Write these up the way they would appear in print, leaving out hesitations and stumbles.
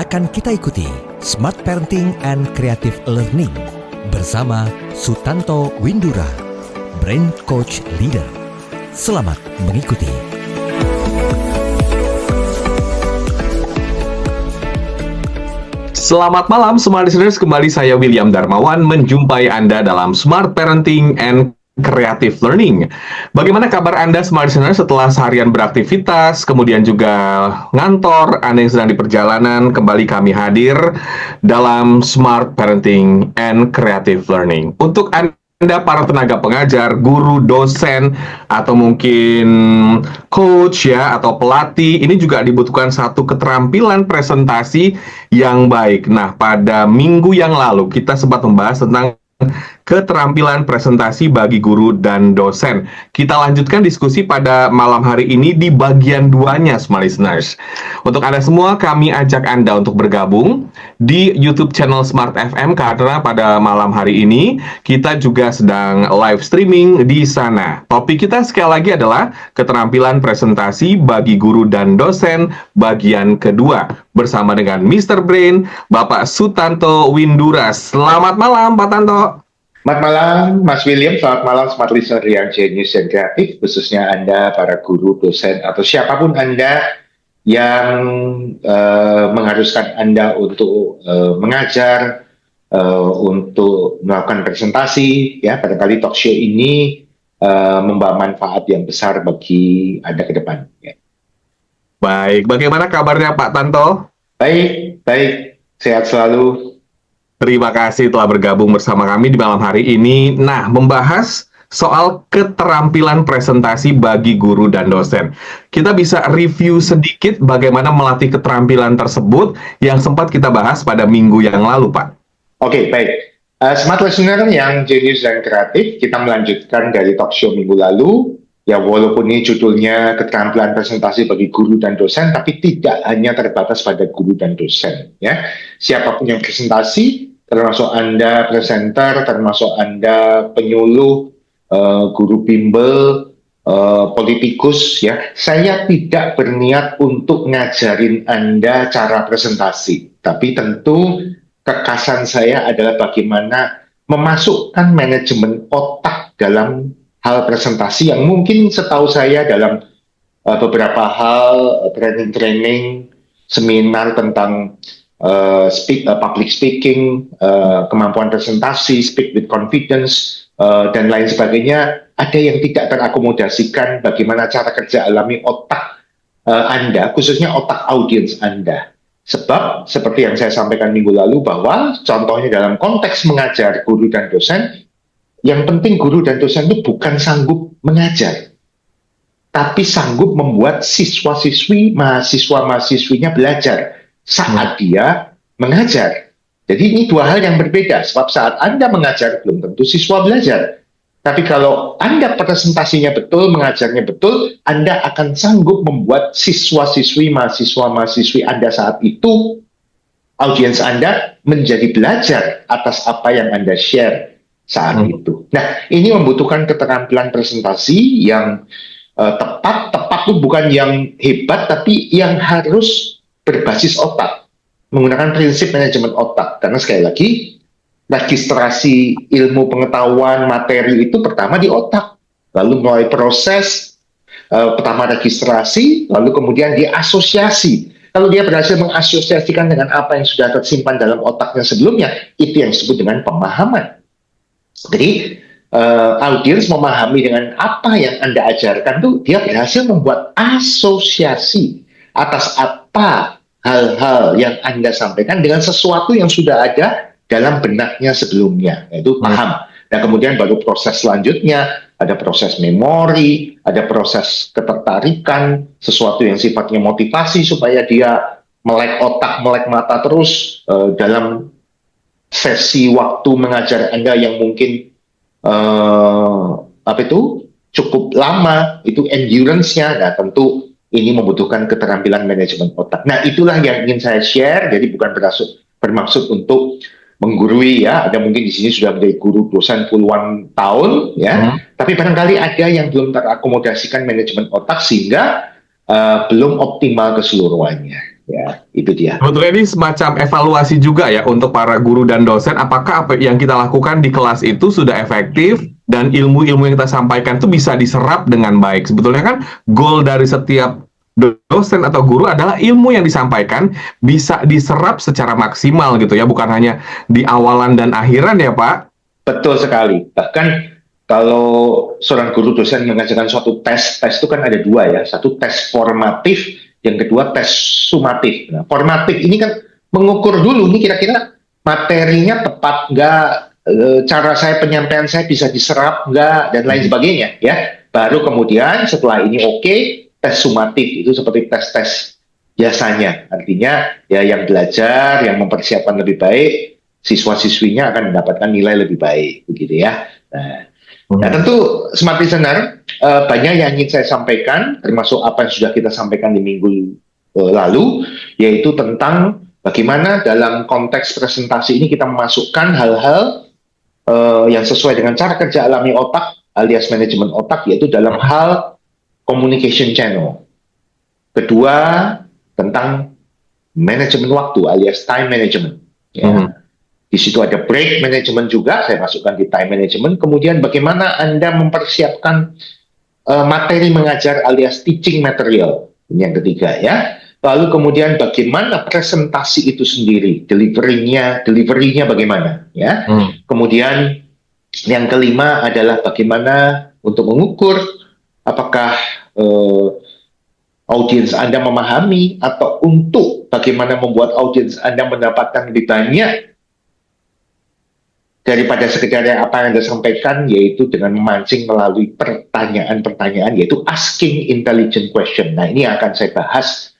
Akan kita ikuti Smart Parenting and Creative Learning bersama Sutanto Windura, Brain Coach Leader. Selamat mengikuti. Selamat malam Smart Listeners, kembali saya William Darmawan menjumpai Anda dalam Smart Parenting and Creative Learning. Bagaimana kabar Anda Smart Listeners setelah seharian beraktivitas, kemudian juga ngantor, Anda yang sedang di perjalanan, kembali kami hadir dalam Smart Parenting and Creative Learning. Untuk Anda para tenaga pengajar, guru, dosen, atau mungkin coach ya, atau pelatih, ini juga dibutuhkan satu keterampilan presentasi yang baik. Nah, pada minggu yang lalu kita sempat membahas tentang keterampilan presentasi bagi guru dan dosen. Kita lanjutkan diskusi pada malam hari ini di bagian 2-nya, Smart Listeners. Untuk Anda semua, kami ajak Anda untuk bergabung di YouTube channel Smart FM karena pada malam hari ini kita juga sedang live streaming di sana. Topik kita sekali lagi adalah keterampilan presentasi bagi guru dan dosen bagian kedua bersama dengan Mr. Brain, Bapak Sutanto Windura. Selamat malam, Pak Tanto. Selamat malam, Mas William. Selamat malam, Smart Listener yang jenius dan kreatif, khususnya Anda, para guru, dosen, atau siapapun Anda yang mengharuskan Anda untuk mengajar, untuk melakukan presentasi. Ya, barangkali talk show ini membawa manfaat yang besar bagi Anda ke depan. Ya. Baik, bagaimana kabarnya Pak Tanto? Baik, sehat selalu. Terima kasih telah bergabung bersama kami di malam hari ini. Nah, membahas soal keterampilan presentasi bagi guru dan dosen. Kita bisa review sedikit bagaimana melatih keterampilan tersebut yang sempat kita bahas pada minggu yang lalu, Pak. Oke, baik. Smart Listener yang jenius dan kreatif, kita melanjutkan dari talk show minggu lalu. Ya, walaupun ini judulnya keterampilan presentasi bagi guru dan dosen, tapi tidak hanya terbatas pada guru dan dosen. Ya, siapapun yang presentasi, termasuk Anda presenter, termasuk Anda penyuluh, guru bimbel, politikus. Ya, saya tidak berniat untuk ngajarin Anda cara presentasi, tapi tentu kekasan saya adalah bagaimana memasukkan manajemen otak dalam hal presentasi yang mungkin setahu saya dalam beberapa hal training, seminar tentang public speaking, kemampuan presentasi, speak with confidence, dan lain sebagainya, ada yang tidak terakomodasikan bagaimana cara kerja alami otak Anda, khususnya otak audiens Anda. Sebab, seperti yang saya sampaikan minggu lalu, bahwa contohnya dalam konteks mengajar guru dan dosen, yang penting guru dan dosen itu bukan sanggup mengajar, tapi sanggup membuat siswa-siswi, mahasiswa-mahasiswinya belajar saat dia mengajar. Jadi ini dua hal yang berbeda, sebab saat Anda mengajar belum tentu siswa belajar. Tapi kalau Anda presentasinya betul, mengajarnya betul, Anda akan sanggup membuat siswa-siswi, mahasiswa-mahasiswi Anda saat itu, audiens Anda menjadi belajar atas apa yang Anda share saat itu. Nah, ini membutuhkan keterampilan presentasi yang tepat itu bukan yang hebat, tapi yang harus berbasis otak, menggunakan prinsip manajemen otak. Karena sekali lagi, registrasi ilmu pengetahuan materi itu pertama di otak, lalu mulai proses pertama registrasi, lalu kemudian dia asosiasi. Kalau dia berhasil mengasosiasikan dengan apa yang sudah tersimpan dalam otaknya sebelumnya, itu yang disebut dengan pemahaman. Jadi, audiens memahami dengan apa yang Anda ajarkan itu, dia berhasil membuat asosiasi atas apa hal-hal yang Anda sampaikan dengan sesuatu yang sudah ada dalam benaknya sebelumnya, yaitu paham. Dan kemudian baru proses selanjutnya, ada proses memori, ada proses ketertarikan, sesuatu yang sifatnya motivasi supaya dia melek otak, melek mata terus dalam sesi waktu mengajar Anda yang mungkin cukup lama, itu endurance-nya. Nah, tentu ini membutuhkan keterampilan manajemen otak. Nah, itulah yang ingin saya share. Jadi bukan bermaksud untuk menggurui ya. Ada mungkin di sini sudah menjadi guru dosen puluhan tahun ya. Tapi barangkali ada yang belum terakomodasikan manajemen otak sehingga belum optimal keseluruhannya. Ya, itu dia. Sebetulnya ini semacam evaluasi juga ya untuk para guru dan dosen, apakah apa yang kita lakukan di kelas itu sudah efektif dan ilmu-ilmu yang kita sampaikan itu bisa diserap dengan baik. Sebetulnya kan goal dari setiap dosen atau guru adalah ilmu yang disampaikan bisa diserap secara maksimal gitu ya, bukan hanya di awalan dan akhiran ya Pak. Betul sekali. Bahkan kalau seorang guru dosen mengajarkan suatu tes itu kan ada dua ya. Satu tes formatif, yang kedua tes sumatif. Nah, formatif ini kan mengukur dulu nih kira-kira materinya tepat nggak, cara saya penyampaian saya bisa diserap nggak, dan lain sebagainya ya. Baru kemudian setelah ini oke, tes sumatif itu seperti tes-tes biasanya. Artinya ya yang belajar, yang mempersiapkan lebih baik, siswa-siswinya akan mendapatkan nilai lebih baik, begitu ya. Nah, tentu smart listener, banyak yang ingin saya sampaikan, termasuk apa yang sudah kita sampaikan di minggu lalu, yaitu tentang bagaimana dalam konteks presentasi ini kita memasukkan hal-hal yang sesuai dengan cara kerja alami otak, alias manajemen otak, yaitu dalam hal communication channel. Kedua, tentang manajemen waktu, alias time management. Ya. Di situ ada break management juga, saya masukkan di time management. Kemudian bagaimana Anda mempersiapkan materi mengajar alias teaching material. Ini yang ketiga ya. Lalu kemudian bagaimana presentasi itu sendiri, delivery-nya bagaimana ya. Kemudian yang kelima adalah bagaimana untuk mengukur apakah audiens Anda memahami, atau untuk bagaimana membuat audiens Anda mendapatkan lebih banyak daripada sekedar apa yang Anda sampaikan, yaitu dengan memancing melalui pertanyaan-pertanyaan, yaitu asking intelligent question. Nah, ini akan saya bahas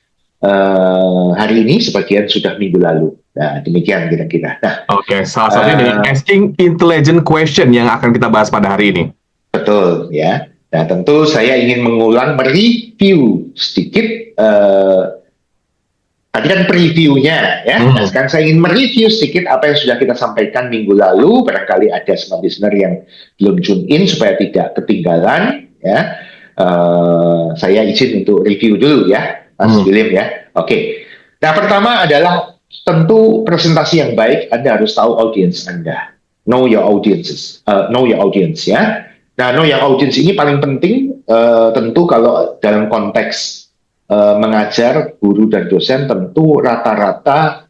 hari ini, sebagian sudah minggu lalu. Nah, demikian kira-kira. Nah, Oke, salah satunya dengan asking intelligent question yang akan kita bahas pada hari ini. Betul, ya. Nah, tentu saya ingin mengulang, mereview sedikit tadi kan previewnya ya. Nah, sekarang saya ingin mereview sedikit apa yang sudah kita sampaikan minggu lalu. Barangkali ada smart listener yang belum tune in supaya tidak ketinggalan ya. Saya izin untuk review dulu ya, Mas William ya. Oke. Nah, pertama adalah tentu presentasi yang baik Anda harus tahu audiens Anda. Know your audiences. Know your audience ya. Nah, know your audience ini paling penting tentu kalau dalam konteks mengajar guru dan dosen, tentu rata-rata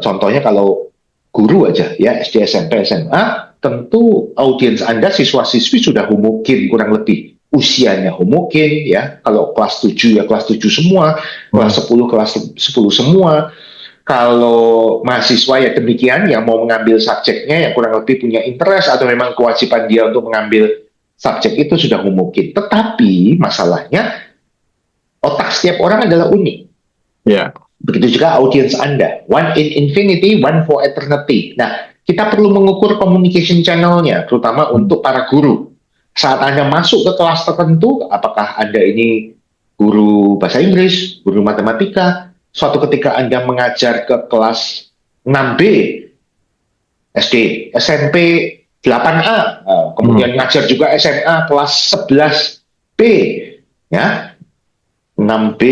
contohnya kalau guru aja ya, SD, SMP, SMA, tentu audiens Anda siswa-siswi sudah homogen, kurang lebih usianya homogen ya. Kalau kelas 7 ya kelas 7 semua, kelas 10 semua. Kalau mahasiswa ya demikian, yang mau mengambil subjeknya yang kurang lebih punya interest atau memang kewajiban dia untuk mengambil subjek itu sudah homogen. Tetapi masalahnya otak setiap orang adalah unik. Ya. Begitu juga audiens Anda. One in infinity, one for eternity. Nah, kita perlu mengukur communication channel-nya, terutama untuk para guru. Saat Anda masuk ke kelas tertentu, apakah Anda ini guru bahasa Inggris, guru matematika, suatu ketika Anda mengajar ke kelas 6B, SD, SMP 8A, kemudian ngajar juga SMA kelas 11B, ya, 6B,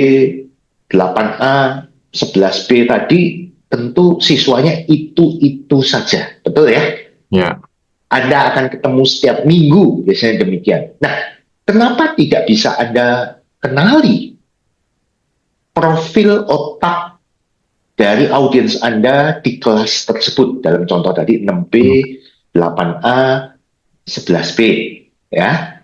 8A, 11B tadi, tentu siswanya itu saja, betul ya? Ya. Anda akan ketemu setiap minggu, biasanya demikian. Nah, kenapa tidak bisa Anda kenali profil otak dari audiens Anda di kelas tersebut? Dalam contoh tadi 6B, 8A, 11B, ya.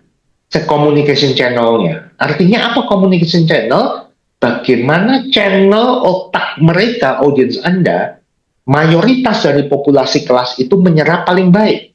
Cek communication channel-nya. Artinya apa communication channel? Bagaimana channel otak mereka, audiens Anda, mayoritas dari populasi kelas itu menyerap paling baik.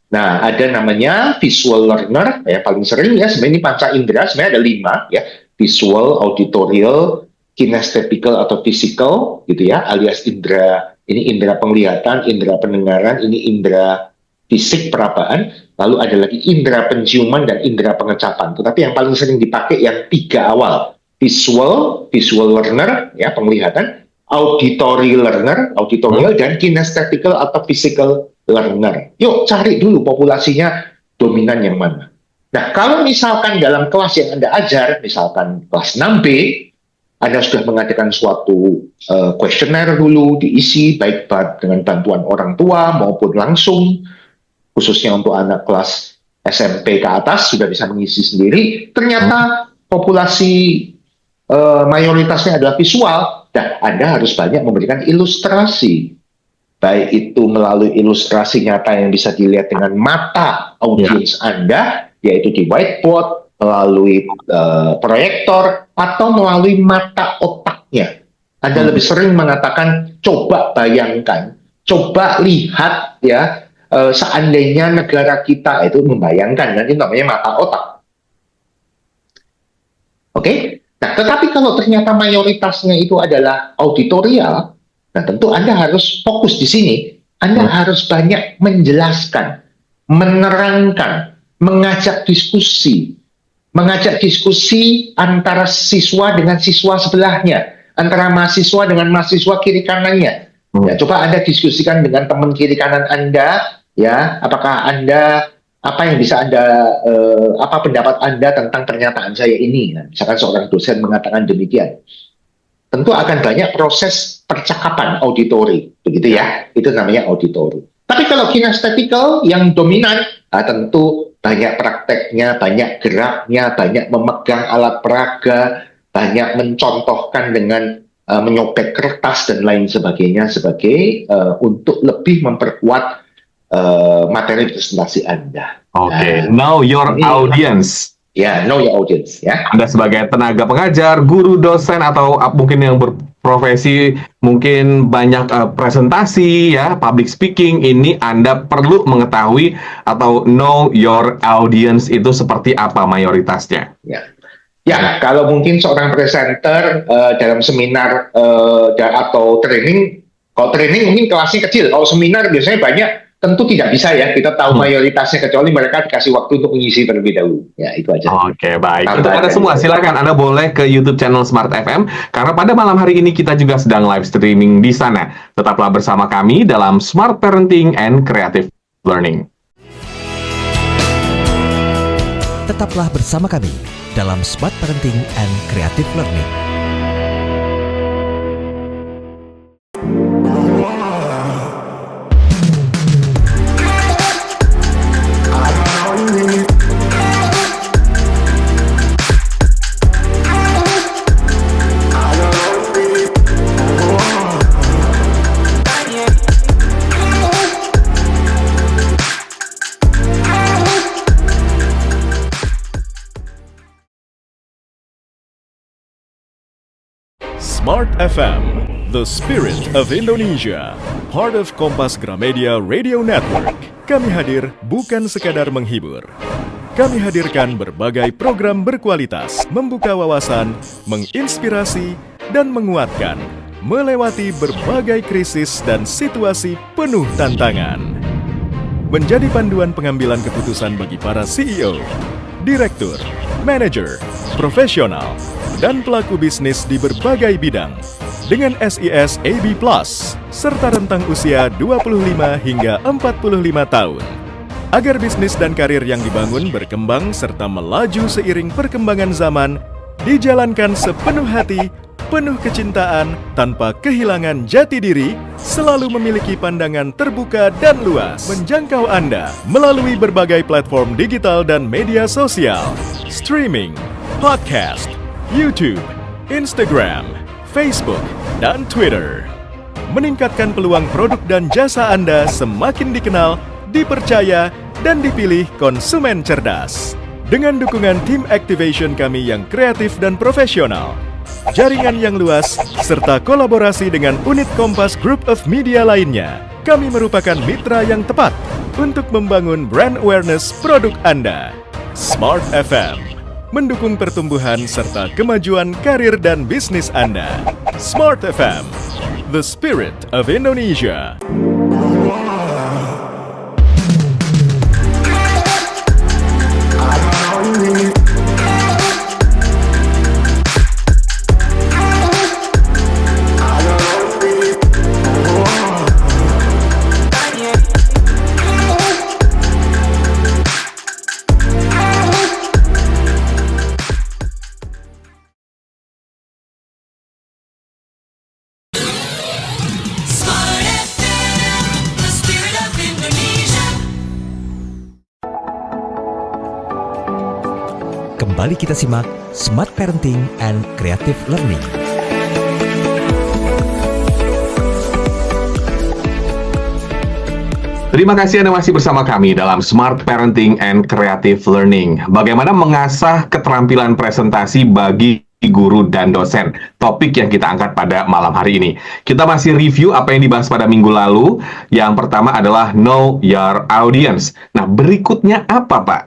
Nah, ada namanya visual learner, ya paling sering ya, sebenarnya ini panca indera, sebenarnya ada 5 ya, visual, auditorial, kinesthetical atau physical, gitu ya, alias indera, ini indera penglihatan, indera pendengaran, ini indera fisik perabaan, lalu ada lagi indera penciuman dan indera pengecapan. Tetapi yang paling sering dipakai yang 3 awal, visual learner, ya penglihatan, auditory learner, auditorial, dan kinesthetical atau physical learner. Yuk cari dulu populasinya dominan yang mana. Nah, kalau misalkan dalam kelas yang Anda ajar, misalkan kelas 6B, Anda sudah mengadakan suatu kuesioner dulu diisi baik dengan bantuan orang tua maupun langsung, khususnya untuk anak kelas SMP ke atas sudah bisa mengisi sendiri. Ternyata populasi mayoritasnya adalah visual, dan Anda harus banyak memberikan ilustrasi. Baik itu melalui ilustrasi nyata yang bisa dilihat dengan mata audiens Anda, yaitu di whiteboard, melalui proyektor, atau melalui mata otaknya. Anda lebih sering mengatakan, coba bayangkan, coba lihat ya, seandainya negara kita itu membayangkan, nanti namanya mata otak. Oke? Nah, tetapi kalau ternyata mayoritasnya itu adalah auditorial, nah tentu Anda harus fokus di sini. Anda harus banyak menjelaskan, menerangkan, mengajak diskusi antara siswa dengan siswa sebelahnya, antara mahasiswa dengan mahasiswa kiri kanannya. Ya, coba Anda diskusikan dengan teman kiri kanan Anda, ya, apakah Anda, apa yang bisa Anda, apa pendapat Anda tentang pernyataan saya ini? Nah, misalkan seorang dosen mengatakan demikian, tentu akan banyak proses percakapan auditori, begitu ya? Itu namanya auditori. Tapi kalau kinestetikal yang dominan, tentu banyak prakteknya, banyak geraknya, banyak memegang alat peraga, banyak mencontohkan dengan menyobek kertas dan lain sebagainya sebagai untuk lebih memperkuat materi presentasi Anda. Oke, know your audience. Ya, know your audience. Ya. Anda sebagai tenaga pengajar, guru, dosen, atau mungkin yang berprofesi, mungkin banyak presentasi, ya, public speaking, ini Anda perlu mengetahui atau know your audience itu seperti apa mayoritasnya. Ya, kalau mungkin seorang presenter dalam seminar atau training, kalau training mungkin kelasnya kecil, kalau seminar biasanya banyak, tentu tidak bisa ya, kita tahu mayoritasnya, kecuali mereka dikasih waktu untuk mengisi terlebih dahulu. Ya, itu aja. Oke, baik. Untuk Anda semua, silakan Anda boleh ke YouTube channel Smart FM, karena pada malam hari ini kita juga sedang live streaming di sana. Tetaplah bersama kami dalam Smart Parenting and Creative Learning. Tetaplah bersama kami dalam Smart Parenting and Creative Learning. Smart FM, the spirit of Indonesia, part of Kompas Gramedia Radio Network. Kami hadir bukan sekadar menghibur. Kami hadirkan berbagai program berkualitas, membuka wawasan, menginspirasi, dan menguatkan, melewati berbagai krisis dan situasi penuh tantangan. Menjadi panduan pengambilan keputusan bagi para CEO, direktur, manajer, profesional, dan pelaku bisnis di berbagai bidang dengan SIS AB+, serta rentang usia 25 hingga 45 tahun. Agar bisnis dan karir yang dibangun berkembang serta melaju seiring perkembangan zaman, dijalankan sepenuh hati, penuh kecintaan, tanpa kehilangan jati diri, selalu memiliki pandangan terbuka dan luas, menjangkau Anda melalui berbagai platform digital dan media sosial, streaming, podcast, YouTube, Instagram, Facebook, dan Twitter. Meningkatkan peluang produk dan jasa Anda semakin dikenal, dipercaya, dan dipilih konsumen cerdas. Dengan dukungan tim activation kami yang kreatif dan profesional, jaringan yang luas, serta kolaborasi dengan unit Kompas Group of Media lainnya, kami merupakan mitra yang tepat untuk membangun brand awareness produk Anda. Smart FM mendukung pertumbuhan serta kemajuan karir dan bisnis Anda. Smart FM, the spirit of Indonesia. Kembali kita simak Smart Parenting and Creative Learning. Terima kasih Anda masih bersama kami dalam Smart Parenting and Creative Learning. Bagaimana mengasah keterampilan presentasi bagi guru dan dosen. Topik yang kita angkat pada malam hari ini. Kita masih review apa yang dibahas pada minggu lalu. Yang pertama adalah Know Your Audience. Nah, berikutnya apa, Pak?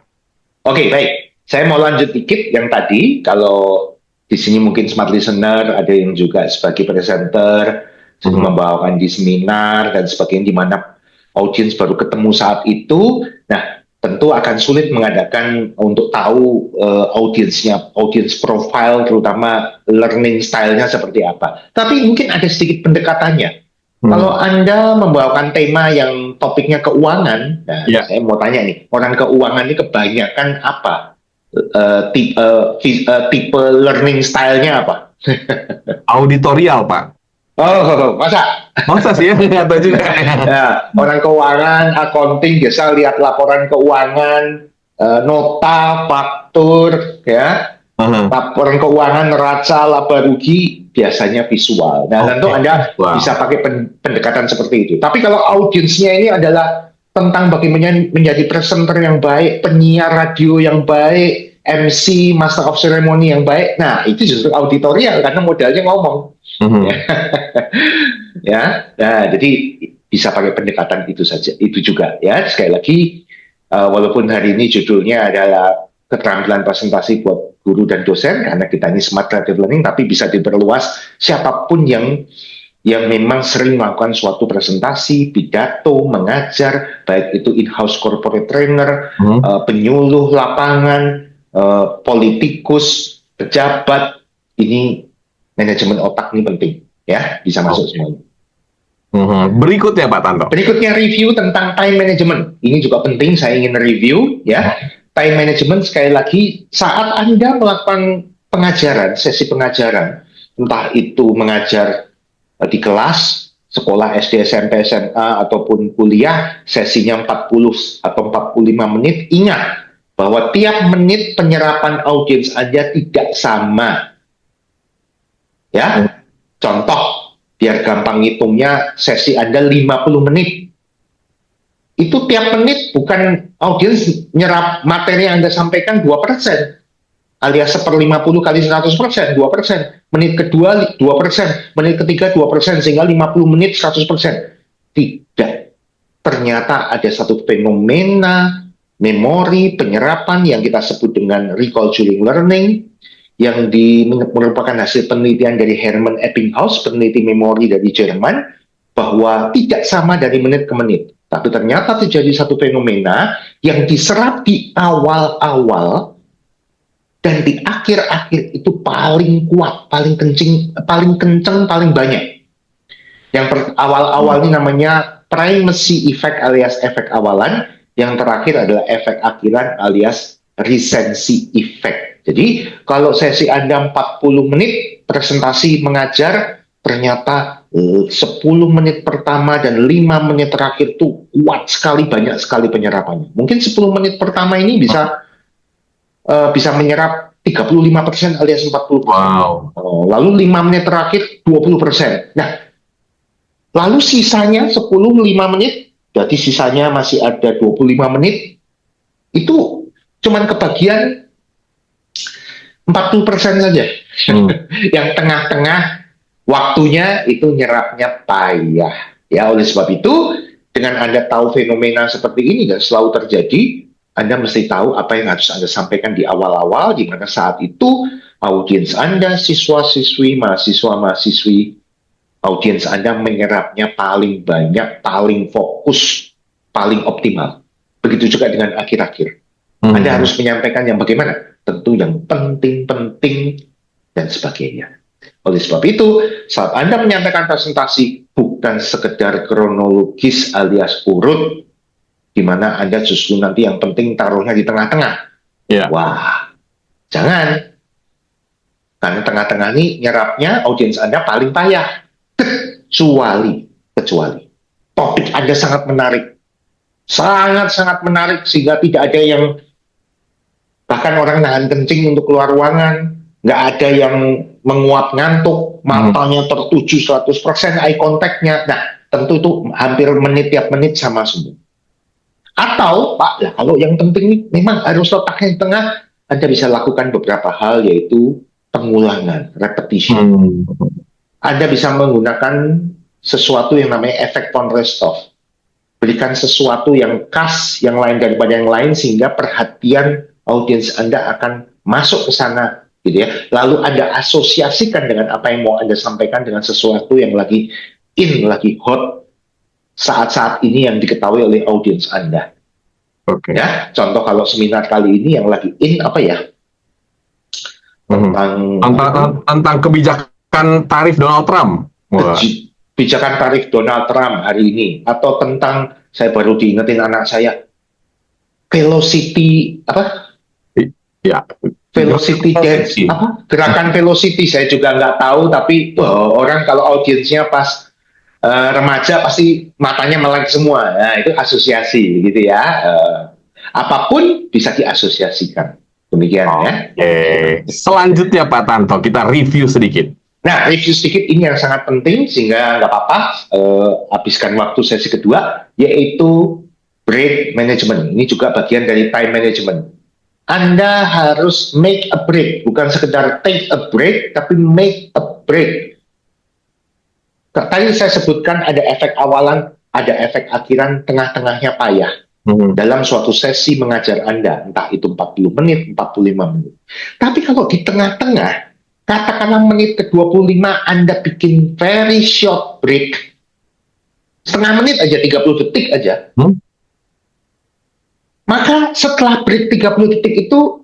Oke, baik. Saya mau lanjut dikit yang tadi. Kalau di sini mungkin smart listener, ada yang juga sebagai presenter, membawakan di seminar dan sebagainya, di mana audiens baru ketemu saat itu. Nah, tentu akan sulit mengadakan untuk tahu audiensnya, audience profile, terutama learning style-nya seperti apa. Tapi mungkin ada sedikit pendekatannya. Kalau Anda membawakan tema yang topiknya keuangan, nah, saya mau tanya nih, orang keuangan ini kebanyakan apa? Tipe learning style-nya apa? Auditorial, Pak. Oh, masa sih ya? Nggak tahu juga. Ya, orang keuangan, accounting biasa lihat laporan keuangan, nota, faktur, ya. Laporan keuangan, neraca, laba rugi biasanya visual. Nah, tentu Anda bisa pakai pendekatan seperti itu. Tapi kalau audiensnya ini adalah tentang bagaimana menjadi presenter yang baik, penyiar radio yang baik, MC, Master of Ceremony yang baik. Nah, itu justru auditorial karena modalnya ngomong. Ya, nah, jadi bisa pakai pendekatan itu saja, itu juga ya. Sekali lagi, walaupun hari ini judulnya adalah keterampilan presentasi buat guru dan dosen, karena kita ini smart creative learning, tapi bisa diperluas siapapun yang memang sering melakukan suatu presentasi, pidato, mengajar, baik itu in-house corporate trainer, penyuluh lapangan, politikus, pejabat. Ini manajemen otak ini penting, ya, bisa masuk semuanya. Berikutnya, Pak Tanto. Berikutnya review tentang time management. Ini juga penting, saya ingin review, ya. Time management, sekali lagi, saat Anda melakukan pengajaran, sesi pengajaran, entah itu mengajar di kelas, sekolah SD, SMP, SMA, ataupun kuliah, sesinya 40 atau 45 menit, ingat bahwa tiap menit penyerapan audiens Anda tidak sama. Ya, contoh, biar gampang ngitungnya, sesi Anda 50 menit. Itu tiap menit bukan audiens nyerap materi yang Anda sampaikan 2%. Alias 1/50 kali 100%, 2%. Menit kedua 2%, menit ketiga 2%, sehingga 50 menit 100%. Tidak. Ternyata ada satu fenomena memori penyerapan yang kita sebut dengan recall during learning, yang merupakan hasil penelitian dari Hermann Ebbinghaus, peneliti memori dari Jerman, bahwa tidak sama dari menit ke menit. Tapi ternyata terjadi satu fenomena yang diserap di awal-awal dan di akhir-akhir itu paling kuat, paling kenceng, paling banyak. Yang awal-awal ini namanya primacy effect alias efek awalan, yang terakhir adalah efek akhiran alias recency effect. Jadi, kalau sesi Anda 40 menit presentasi mengajar, ternyata 10 menit pertama dan 5 menit terakhir itu kuat sekali, banyak sekali penyerapannya. Mungkin 10 menit pertama ini bisa menyerap 35% alias 40%. Wow. Lalu 5 menit terakhir 20%. Nah, lalu sisanya 10-5 menit, berarti sisanya masih ada 25 menit, itu cuman kebagian 40% saja. Yang tengah-tengah waktunya itu nyerapnya payah. Ya, oleh sebab itu, dengan Anda tahu fenomena seperti ini dan selalu terjadi, Anda mesti tahu apa yang harus Anda sampaikan di awal-awal, di mana saat itu audiens Anda, siswa-siswi, mahasiswa-mahasiswi, audiens Anda menyerapnya paling banyak, paling fokus, paling optimal. Begitu juga dengan akhir-akhir. Anda harus menyampaikan yang bagaimana? Tentu yang penting-penting dan sebagainya. Oleh sebab itu, saat Anda menyampaikan presentasi bukan sekedar kronologis alias urut, di mana Anda justru nanti yang penting taruhnya di tengah-tengah. Wah, jangan. Karena tengah-tengah ini nyerapnya audiens Anda paling payah. Kecuali topik Anda sangat menarik. Sangat-sangat menarik sehingga tidak ada yang Bahkan orang nahan kencing untuk keluar ruangan, nggak ada yang menguap ngantuk, matanya tertuju 100%, eye contact-nya. Nah, tentu itu hampir tiap menit sama semua. Atau, Pak, lah, kalau yang penting ini memang harus letaknya di tengah, Anda bisa lakukan beberapa hal, yaitu pengulangan, repetition. Anda bisa menggunakan sesuatu yang namanya efek von Restov. Berikan sesuatu yang khas, yang lain daripada yang lain, sehingga perhatian audiens Anda akan masuk ke sana, gitu ya. Lalu Anda asosiasikan dengan apa yang mau Anda sampaikan dengan sesuatu yang lagi lagi hot saat-saat ini yang diketahui oleh audiens Anda. Oke. Ya, contoh kalau seminar kali ini yang lagi apa ya? Tentang kebijakan tarif Donald Trump. Kebijakan tarif Donald Trump hari ini, atau tentang, saya baru diingetin anak saya, velocity apa? Ya. Velocity dance, apa? Gerakan velocity, saya juga nggak tahu, tapi orang kalau audiensnya pas remaja pasti matanya melek semua. Nah, itu asosiasi gitu ya. Apapun bisa diasosiasikan. Demikian ya. Selanjutnya Pak Tanto, kita review sedikit. Nah, review sedikit ini yang sangat penting, sehingga nggak apa-apa, habiskan waktu sesi kedua, yaitu break management. Ini juga bagian dari time management. Anda harus make a break, bukan sekedar take a break, tapi make a break. Tadi saya sebutkan ada efek awalan, ada efek akhiran, tengah-tengahnya payah. Dalam suatu sesi mengajar Anda, entah itu 40 menit, 45 menit. Tapi kalau di tengah-tengah, katakanlah menit ke-25 Anda bikin very short break, setengah menit aja, 30 detik aja. Maka setelah break 30 detik itu,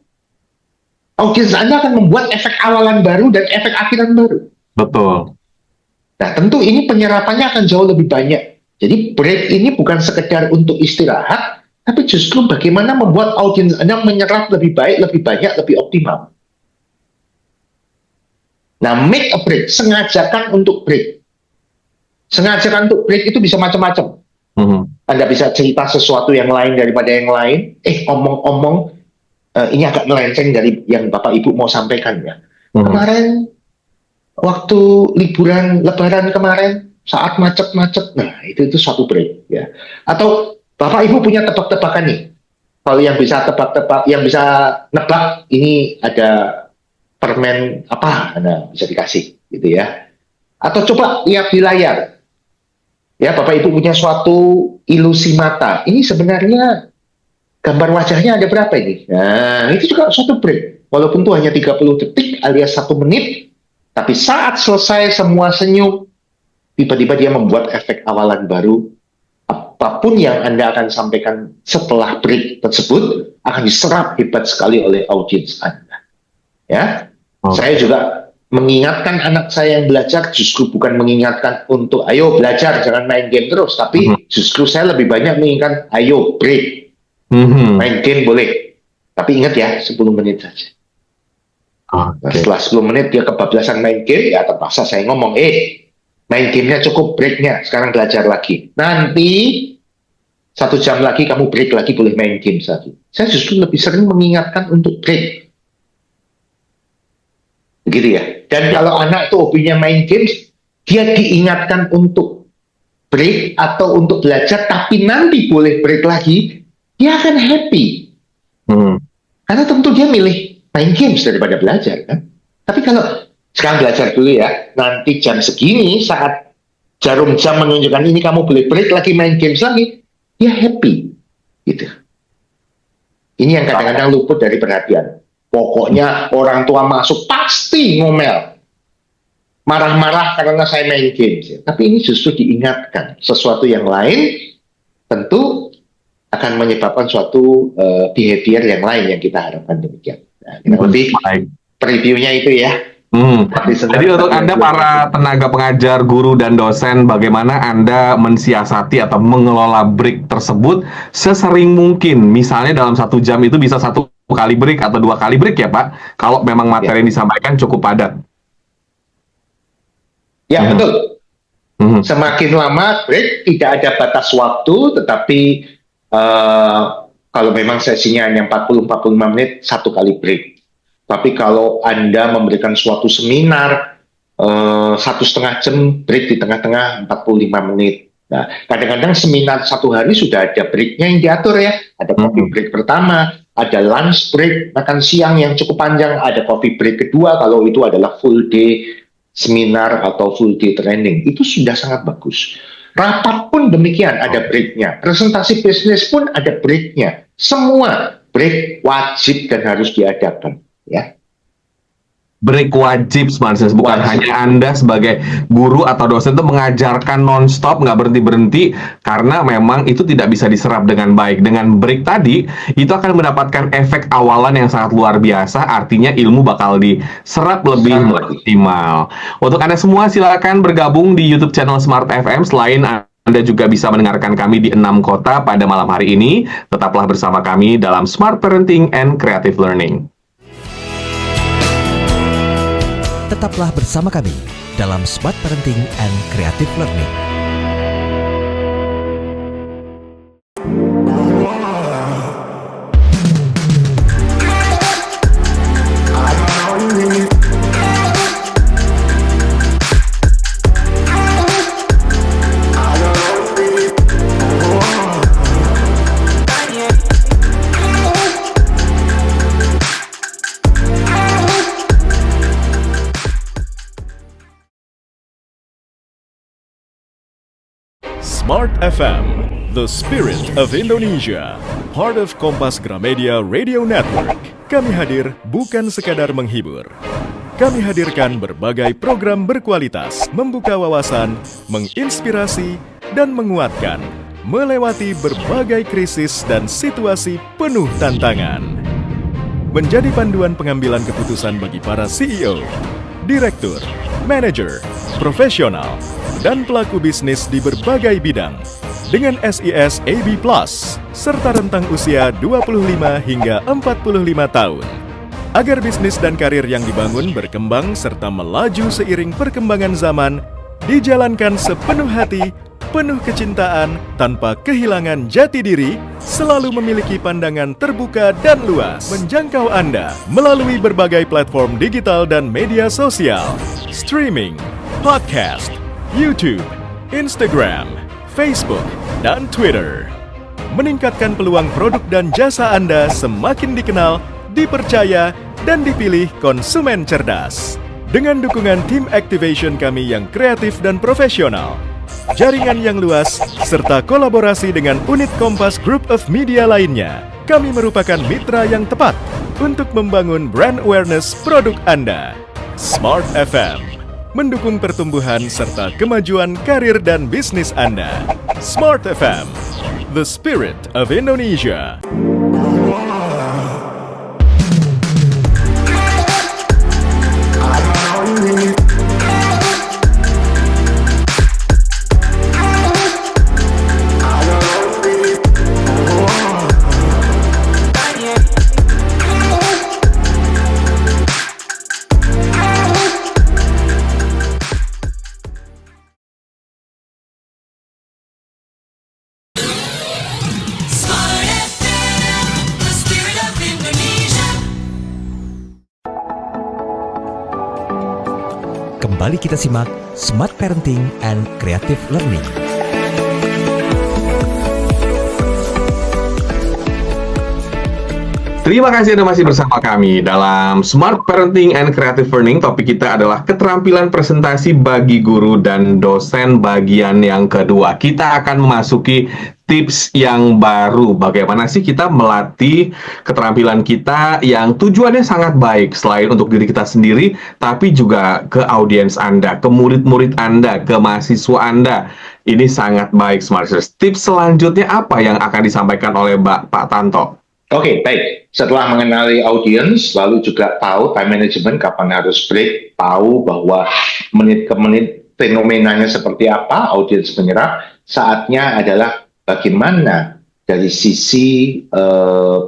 audiens Anda akan membuat efek awalan baru dan efek akhiran baru. Betul. Nah, tentu ini penyerapannya akan jauh lebih banyak. Jadi break ini bukan sekedar untuk istirahat, tapi justru bagaimana membuat audiens Anda menyerap lebih baik, lebih banyak, lebih optimal. Nah, make a break, sengajakan untuk break. Sengajakan untuk break itu bisa macam-macam. Anda bisa cerita sesuatu yang lain daripada yang lain. Omong-omong, ini agak melenceng dari yang Bapak Ibu mau sampaikan ya. Kemarin, waktu liburan Lebaran kemarin, saat macet-macet, nah itu suatu break ya. Atau Bapak Ibu punya tebak-tebakan nih. Kalau yang bisa tebak-tebak, yang bisa nebak, ini ada permen apa, nah bisa dikasih gitu ya. Atau coba lihat di layar. Ya, Bapak Ibu punya suatu ilusi mata. Ini sebenarnya gambar wajahnya ada berapa ini? Nah, itu juga suatu break. Walaupun itu hanya 30 detik alias 1 menit, tapi saat selesai semua senyum, tiba-tiba dia membuat efek awalan baru. Apapun yang Anda akan sampaikan setelah break tersebut akan diserap hebat sekali oleh audiens Anda. Ya, saya juga mengingatkan anak saya yang belajar, justru bukan mengingatkan untuk ayo belajar, jangan main game terus, tapi justru saya lebih banyak mengingatkan ayo break, main game boleh, tapi ingat ya 10 menit saja. Nah, setelah 10 menit dia kebablasan main game, ya terpaksa saya ngomong, main gamenya cukup, breaknya sekarang belajar lagi, nanti 1 jam lagi kamu break lagi, boleh main game lagi. Saya justru lebih sering mengingatkan untuk break. Begitu ya. Dan kalau anak itu hobinya main games, dia diingatkan untuk break atau untuk belajar, tapi nanti boleh break lagi, dia akan happy. Karena tentu dia milih main games daripada belajar kan. Tapi kalau sekarang belajar dulu ya, nanti jam segini saat jarum jam menunjukkan ini kamu boleh break lagi, main games lagi, dia happy. Gitu. Ini yang kadang-kadang luput dari perhatian. Pokoknya orang tua masuk pasti ngomel, marah-marah karena saya main games. Tapi ini justru diingatkan sesuatu yang lain, tentu akan menyebabkan suatu behavior yang lain yang kita harapkan demikian. Nah, lebih previewnya itu ya. Jadi untuk Anda para tenaga pengajar, guru, dan dosen, bagaimana Anda mensiasati atau mengelola break tersebut sesering mungkin? Misalnya dalam 1 jam itu bisa 1 kali break atau 2 kali break ya Pak, kalau memang materi yang disampaikan cukup padat. Ya betul. Semakin lama break, tidak ada batas waktu, tetapi kalau memang sesinya hanya 40-45 menit, 1 kali break. Tapi kalau Anda memberikan suatu seminar 1,5 jam, break di tengah-tengah 45 menit. Nah, kadang-kadang seminar 1 hari sudah ada breaknya yang diatur ya. Ada coffee break pertama, ada lunch break, makan siang yang cukup panjang, ada coffee break kedua kalau itu adalah full day seminar atau full day training. Itu sudah sangat bagus. Rapat pun demikian, ada breaknya. Presentasi bisnis pun ada breaknya. Semua break wajib dan harus diadakan. Ya. Break wajib, Smart Listeners. Bukan hanya Anda sebagai guru atau dosen itu mengajarkan non-stop, nggak berhenti-berhenti, karena memang itu tidak bisa diserap dengan baik. Dengan break tadi, itu akan mendapatkan efek awalan yang sangat luar biasa, artinya ilmu bakal diserap lebih maksimal. Untuk Anda semua, silakan bergabung di YouTube channel Smart FM. Selain Anda juga bisa mendengarkan kami di 6 kota pada malam hari ini. Tetaplah bersama kami dalam Smart Parenting and Creative Learning. Tetaplah bersama kami dalam Smart Parenting and Creative Learning. Smart FM, the spirit of Indonesia, part of Kompas Gramedia Radio Network. Kami hadir bukan sekadar menghibur. Kami hadirkan berbagai program berkualitas, membuka wawasan, menginspirasi, dan menguatkan, melewati berbagai krisis dan situasi penuh tantangan. Menjadi panduan pengambilan keputusan bagi para CEO, direktur, manajer, profesional, dan pelaku bisnis di berbagai bidang dengan SIS AB+, serta rentang usia 25 hingga 45 tahun. Agar bisnis dan karir yang dibangun berkembang serta melaju seiring perkembangan zaman, dijalankan sepenuh hati, penuh kecintaan, tanpa kehilangan jati diri, selalu memiliki pandangan terbuka dan luas, menjangkau Anda melalui berbagai platform digital dan media sosial, streaming, podcast, YouTube, Instagram, Facebook, dan Twitter. Meningkatkan peluang produk dan jasa Anda semakin dikenal, dipercaya, dan dipilih konsumen cerdas. Dengan dukungan tim activation kami yang kreatif dan profesional, jaringan yang luas, serta kolaborasi dengan unit Kompas Group of Media lainnya, kami merupakan mitra yang tepat untuk membangun brand awareness produk Anda. Smart FM mendukung pertumbuhan serta kemajuan karir dan bisnis Anda. Smart FM, the spirit of Indonesia. Kembali kita simak Smart Parenting and Creative Learning. Terima kasih Anda masih bersama kami dalam Smart Parenting and Creative Learning. Topik kita adalah keterampilan presentasi bagi guru dan dosen bagian yang kedua. Kita akan memasuki tips yang baru. Bagaimana sih kita melatih keterampilan kita yang tujuannya sangat baik. Selain untuk diri kita sendiri, tapi juga ke audiens Anda, ke murid-murid Anda, ke mahasiswa Anda. Ini sangat baik, Smarters. Tips selanjutnya apa yang akan disampaikan oleh Pak Tanto? Oke, baik. Setelah mengenali audiens, lalu juga tahu time management, kapan harus break, tahu bahwa menit ke menit fenomenanya seperti apa, audiens menyerap, saatnya adalah bagaimana dari sisi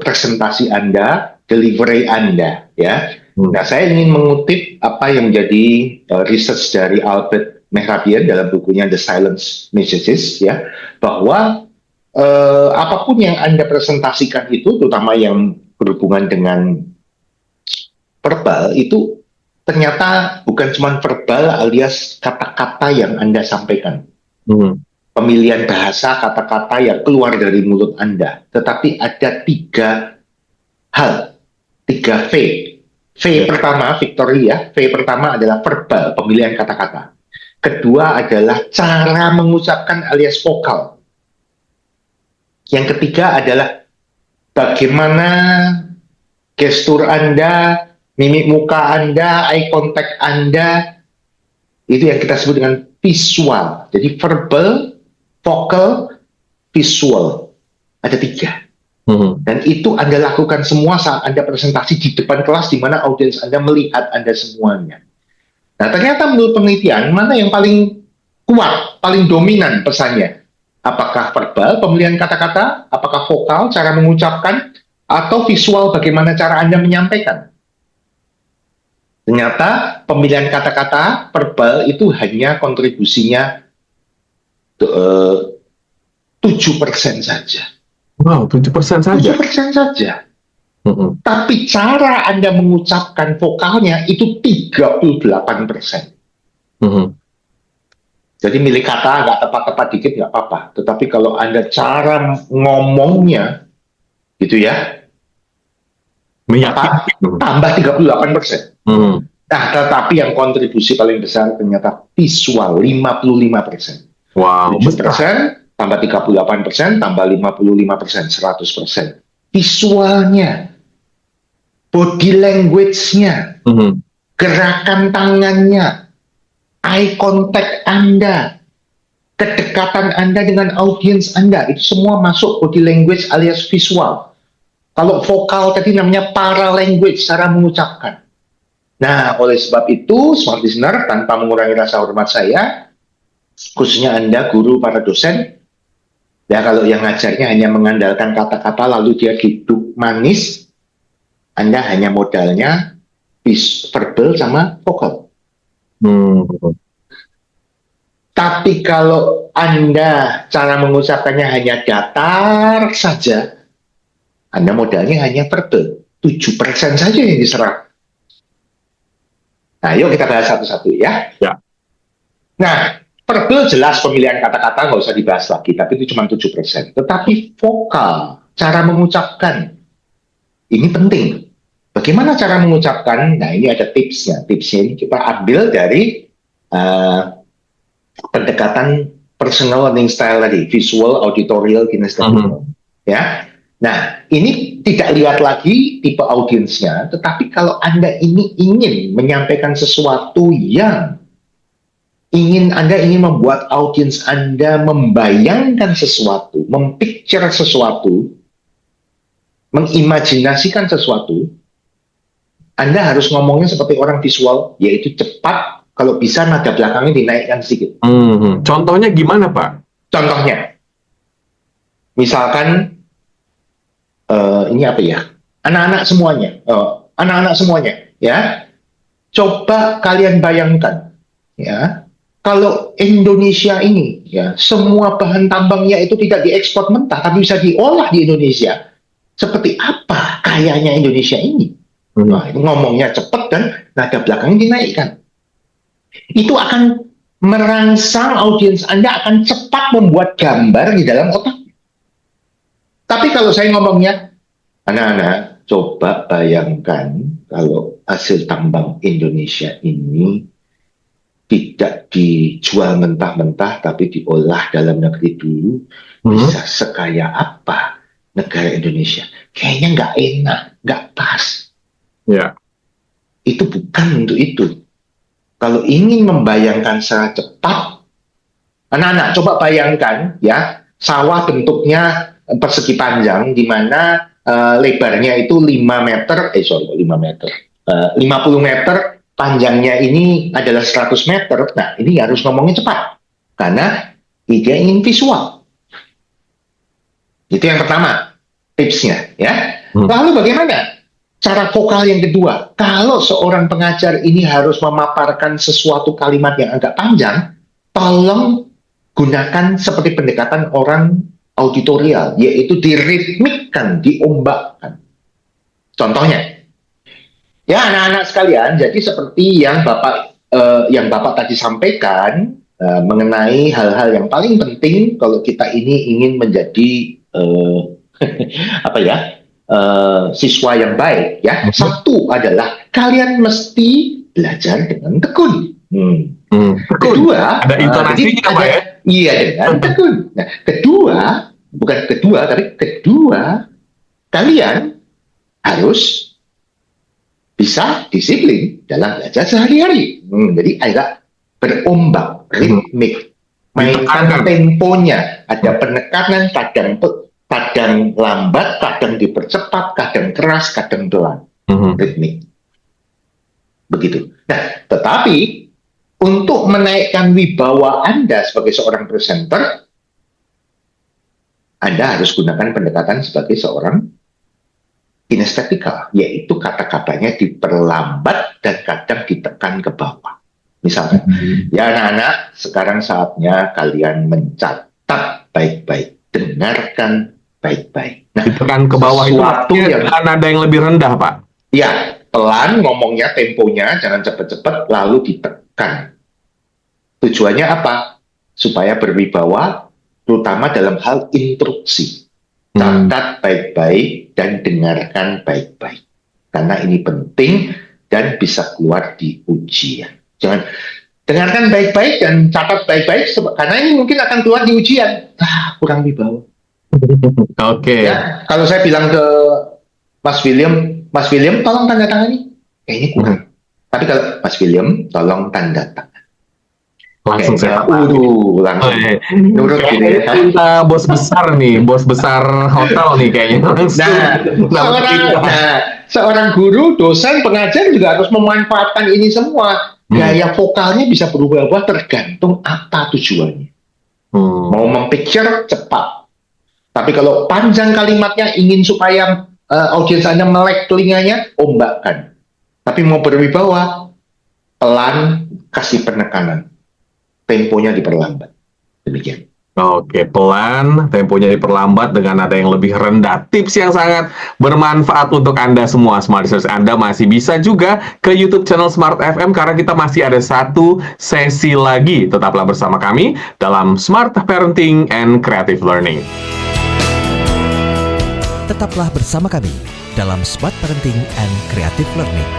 presentasi Anda, delivery Anda, ya. Nah, saya ingin mengutip apa yang menjadi research dari Albert Mehrabian dalam bukunya The Silent Messages, ya, bahwa apapun yang Anda presentasikan itu, terutama yang berhubungan dengan verbal, itu ternyata bukan cuma verbal alias kata-kata yang Anda sampaikan. Pemilihan bahasa kata-kata yang keluar dari mulut Anda. Tetapi ada 3 hal, 3 V. V pertama, Victoria, V pertama adalah verbal, pemilihan kata-kata. Kedua adalah cara mengucapkan alias vokal. Yang ketiga adalah bagaimana gestur Anda, mimik muka Anda, eye contact Anda, itu yang kita sebut dengan visual. Jadi verbal, vocal, visual. Ada 3. Dan itu Anda lakukan semua saat Anda presentasi di depan kelas di mana audiens Anda melihat Anda semuanya. Nah, ternyata menurut penelitian, mana yang paling kuat, paling dominan pesannya? Apakah verbal, pemilihan kata-kata, apakah vokal, cara mengucapkan, atau visual, bagaimana cara Anda menyampaikan? Ternyata pemilihan kata-kata verbal itu hanya kontribusinya 7% saja. Wow, 7% saja. 7% saja. Tapi cara Anda mengucapkan vokalnya itu 38%. Jadi milih kata nggak tepat-tepat dikit nggak apa-apa. Tetapi kalau Anda cara ngomongnya, gitu ya, tambah 38%. Nah, tetapi yang kontribusi paling besar ternyata visual, 55%. Wow, 7%, tambah 38%, tambah 55%, 100%. Visualnya, body language-nya, gerakan tangannya, eye contact Anda, kedekatan Anda dengan audiens Anda, itu semua masuk body language alias visual. Kalau vokal tadi namanya paralanguage, cara mengucapkan. Nah, oleh sebab itu, smart listener, tanpa mengurangi rasa hormat saya, khususnya Anda, guru, para dosen, ya kalau yang ngajarnya hanya mengandalkan kata-kata lalu dia duduk manis, Anda hanya modalnya verbal sama vokal. Tapi kalau Anda cara mengucapkannya hanya datar saja, Anda modalnya hanya verbal. 7% saja yang diserap. Nah, yuk kita bahas satu-satu ya. Nah, verbal jelas pemilihan kata-kata nggak usah dibahas lagi, tapi itu cuma 7%. Tetapi vokal, cara mengucapkan, ini penting. Bagaimana cara mengucapkan? Nah, ini ada tipsnya. Tipsnya ini kita ambil dari pendekatan personal learning style tadi, visual, auditorial, kinesthetic. Ya. Nah, ini tidak lihat lagi tipe audiensnya, tetapi kalau Anda ini ingin menyampaikan sesuatu yang Anda ingin membuat audiens Anda membayangkan sesuatu, mempicture sesuatu, mengimajinasikan sesuatu, Anda harus ngomongnya seperti orang visual, yaitu cepat, kalau bisa nada belakangnya dinaikkan sedikit. Contohnya gimana, Pak? Contohnya, misalkan, ini apa ya? Anak-anak semuanya, ya. Coba kalian bayangkan, ya. Kalau Indonesia ini, ya, semua bahan tambangnya itu tidak diekspor mentah, tapi bisa diolah di Indonesia. Seperti apa kayanya Indonesia ini? Nah, ini ngomongnya cepat dan nada belakangnya dinaikkan. Itu akan merangsang audiens Anda akan cepat membuat gambar di dalam otak. Tapi kalau saya ngomongnya, anak-anak, coba bayangkan kalau hasil tambang Indonesia ini tidak dijual mentah-mentah, tapi diolah dalam negeri dulu, bisa sekaya apa negara Indonesia? Kayaknya nggak enak, nggak pas. Ya. Itu bukan untuk itu. Kalau ingin membayangkan secara cepat, anak-anak coba bayangkan, ya, sawah bentuknya persegi panjang, di mana lebarnya itu 50 meter, panjangnya ini adalah 100 meter, nah ini harus ngomongnya cepat. Karena dia ingin visual. Itu yang pertama, tipsnya. Ya. Lalu bagaimana cara vokal yang kedua? Kalau seorang pengajar ini harus memaparkan sesuatu kalimat yang agak panjang, tolong gunakan seperti pendekatan orang auditorial, yaitu diritmikkan, diombakkan. Contohnya, ya anak-anak sekalian, jadi seperti yang Bapak tadi sampaikan mengenai hal-hal yang paling penting kalau kita ini ingin menjadi siswa yang baik, ya. Satu adalah kalian mesti belajar dengan tekun. Kedua, ada intonasinya, Pak, ya? Iya, dengan tekun. Nah, kedua, kalian harus bisa disiplin dalam belajar sehari-hari. Jadi agak berombak, ritmik, mainkan temponya, ada penekanan, kadang lambat, kadang dipercepat, kadang keras, kadang pelan, ritmik. Begitu. Nah, tetapi untuk menaikkan wibawa Anda sebagai seorang presenter, Anda harus gunakan pendekatan sebagai seorang kinestetikal, yaitu kata-katanya diperlambat dan kadang ditekan ke bawah. Misalnya, ya anak-anak, sekarang saatnya kalian mencatat baik-baik, dengarkan baik-baik. Nah, ditekan ke bawah itu yang nada yang lebih rendah, Pak. Ya, pelan ngomongnya, temponya, jangan cepat-cepat, lalu ditekan. Tujuannya apa? Supaya berwibawa, terutama dalam hal instruksi. Catat baik-baik dan dengarkan baik-baik. Karena ini penting dan bisa keluar di ujian. Jangan dengarkan baik-baik dan catat baik-baik, karena ini mungkin akan keluar di ujian. Kurang wibawa. Oke. Ya, kalau saya bilang ke Mas William, tolong tanda tangani. Kayaknya kurang. Tapi kalau Mas William, tolong tanda tangan. Langsung saya langsung. Nurut gitu ya. Kita bos besar nih, bos besar hotel nih kayaknya. Seorang guru, dosen, pengajar juga harus memanfaatkan ini semua. Gaya vokalnya bisa berubah-ubah tergantung apa tujuannya. Mau mempicture cepat. Tapi kalau panjang kalimatnya ingin supaya audiens Anda melek telinganya, ombakkan. Tapi mau berwibawa, pelan, kasih penekanan. Temponya diperlambat. Demikian. Oke, pelan, temponya diperlambat dengan nada yang lebih rendah. Tips yang sangat bermanfaat untuk Anda semua, Smart Listeners. Anda masih bisa juga ke YouTube channel Smart FM karena kita masih ada satu sesi lagi. Tetaplah bersama kami dalam Smart Parenting and Creative Learning. Tetaplah bersama kami dalam Smart Parenting and Creative Learning.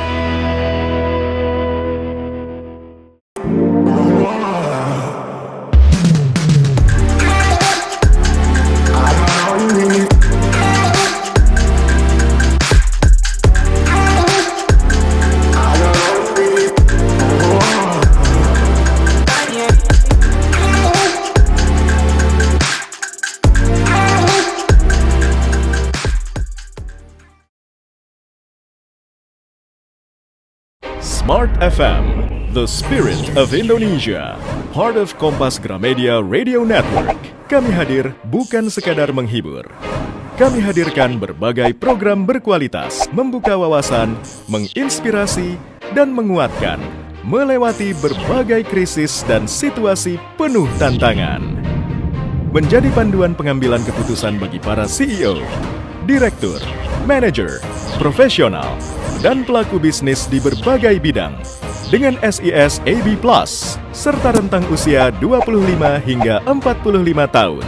Smart FM, the spirit of Indonesia, part of Kompas Gramedia Radio Network. Kami hadir bukan sekadar menghibur. Kami hadirkan berbagai program berkualitas, membuka wawasan, menginspirasi, dan menguatkan, melewati berbagai krisis dan situasi penuh tantangan. Menjadi panduan pengambilan keputusan bagi para CEO, direktur, manajer, profesional, dan pelaku bisnis di berbagai bidang dengan SIS AB+, serta rentang usia 25 hingga 45 tahun.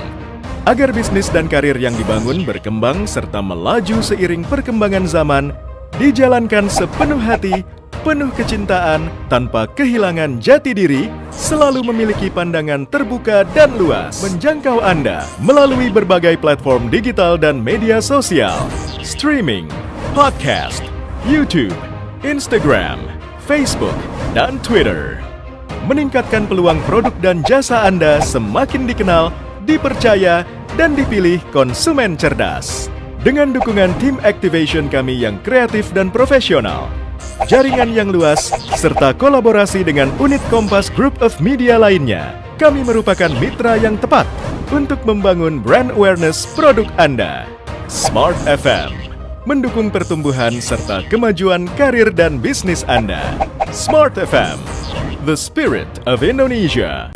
Agar bisnis dan karir yang dibangun berkembang serta melaju seiring perkembangan zaman, dijalankan sepenuh hati, penuh kecintaan, tanpa kehilangan jati diri, selalu memiliki pandangan terbuka dan luas, menjangkau Anda melalui berbagai platform digital dan media sosial, streaming, podcast, YouTube, Instagram, Facebook, dan Twitter. Meningkatkan peluang produk dan jasa Anda semakin dikenal, dipercaya, dan dipilih konsumen cerdas. Dengan dukungan tim activation kami yang kreatif dan profesional, jaringan yang luas, serta kolaborasi dengan unit Kompas Group of Media lainnya, kami merupakan mitra yang tepat untuk membangun brand awareness produk Anda. Smart FM mendukung pertumbuhan serta kemajuan karir dan bisnis Anda. Smart FM, the spirit of Indonesia.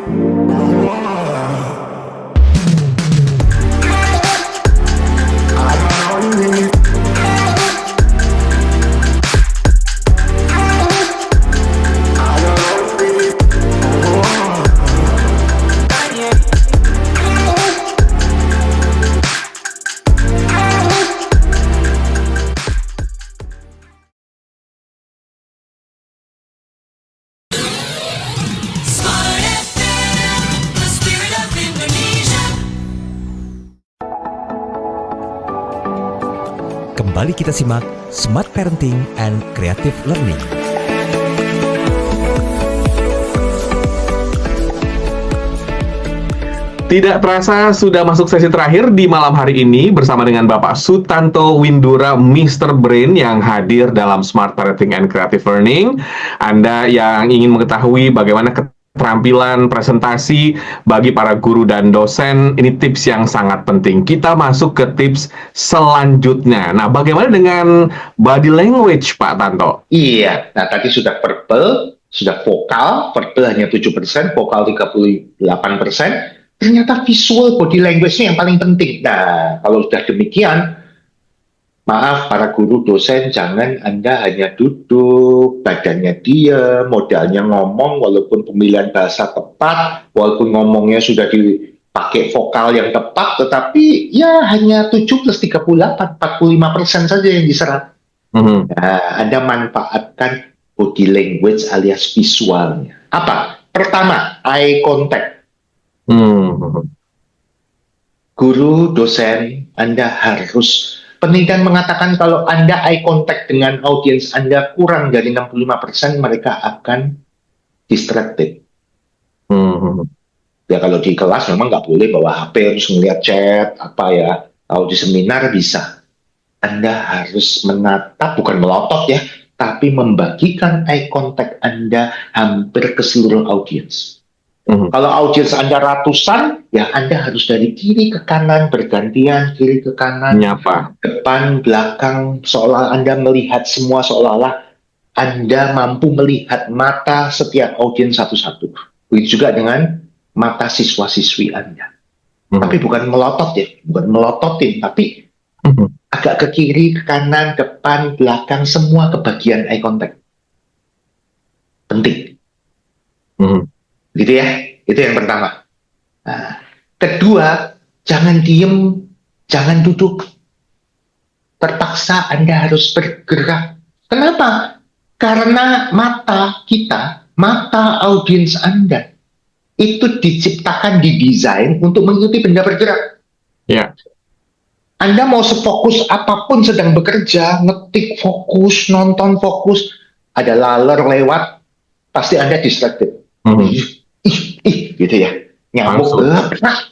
Kembali kita simak Smart Parenting and Creative Learning. Tidak terasa sudah masuk sesi terakhir di malam hari ini bersama dengan Bapak Sutanto Windura, Mr. Brain yang hadir dalam Smart Parenting and Creative Learning. Anda yang ingin mengetahui bagaimana keterampilan presentasi bagi para guru dan dosen, ini tips yang sangat penting. Kita masuk ke tips selanjutnya. Nah, bagaimana dengan body language, Pak Tanto? Iya, nah tadi sudah verbal, sudah vokal, verbal hanya 7%, vokal 38%. Ternyata visual body language-nya yang paling penting. Nah, kalau sudah demikian, maaf para guru dosen, jangan Anda hanya duduk, badannya diam, modalnya ngomong, walaupun pemilihan bahasa tepat, walaupun ngomongnya sudah dipakai vokal yang tepat, tetapi ya hanya 7 plus 38, 45% saja yang diserap. Nah, Anda manfaatkan body language alias visualnya. Apa? Pertama, eye contact. Guru, dosen, Anda harus, penelitian mengatakan kalau Anda eye contact dengan audiens Anda kurang dari 65%, mereka akan distracted. Ya kalau di kelas memang nggak boleh bawa HP, harus ngeliat chat, apa ya. Kalau di seminar bisa. Anda harus menatap, bukan melotot ya, tapi membagikan eye contact Anda hampir ke seluruh audiens. Kalau audiens Anda ratusan, ya Anda harus dari kiri ke kanan, bergantian, kiri ke kanan, Nyapa. depan, belakang, seolah Anda melihat semua, seolah-olah Anda mampu melihat mata setiap audiens satu-satu. Begitu juga dengan mata siswa-siswi Anda. Tapi bukan melotot ya, bukan melototin, tapi agak ke kiri, ke kanan, depan, belakang, semua kebagian eye contact. Penting. Gitu ya, itu yang pertama. Nah, kedua, jangan diem, jangan duduk. Terpaksa Anda harus bergerak. Kenapa? Karena mata kita, mata audiens Anda, itu diciptakan, didesain untuk mengikuti benda bergerak. Ya. Anda mau sefokus apapun sedang bekerja, ngetik fokus, nonton fokus, ada laler lewat, pasti Anda distracted. Gitu ya, nyamuk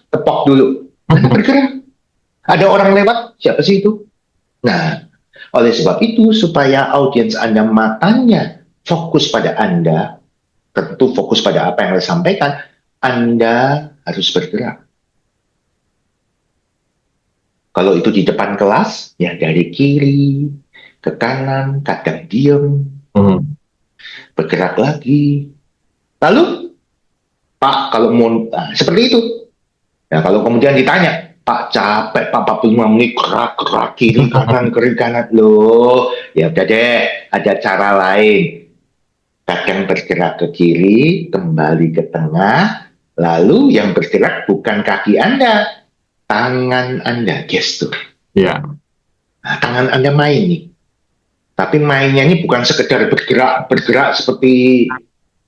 tepok dulu, bergerak, ada orang lewat, siapa sih itu? Nah, oleh sebab itu supaya audiens Anda matanya fokus pada Anda, tentu fokus pada apa yang Anda sampaikan, Anda harus bergerak. Kalau itu di depan kelas, ya dari kiri ke kanan, kadang diem, bergerak lagi, lalu Pak, kalau mau seperti itu. Nah, kalau kemudian ditanya, Pak capek, Pak 45 menit gerak kiri kanan loh. Ya udah deh, ada cara lain. Kadang bergerak ke kiri, kembali ke tengah, lalu yang bergerak bukan kaki Anda, tangan Anda, gestur. Ya. Nah, tangan Anda main nih. Tapi mainnya ini bukan sekedar bergerak seperti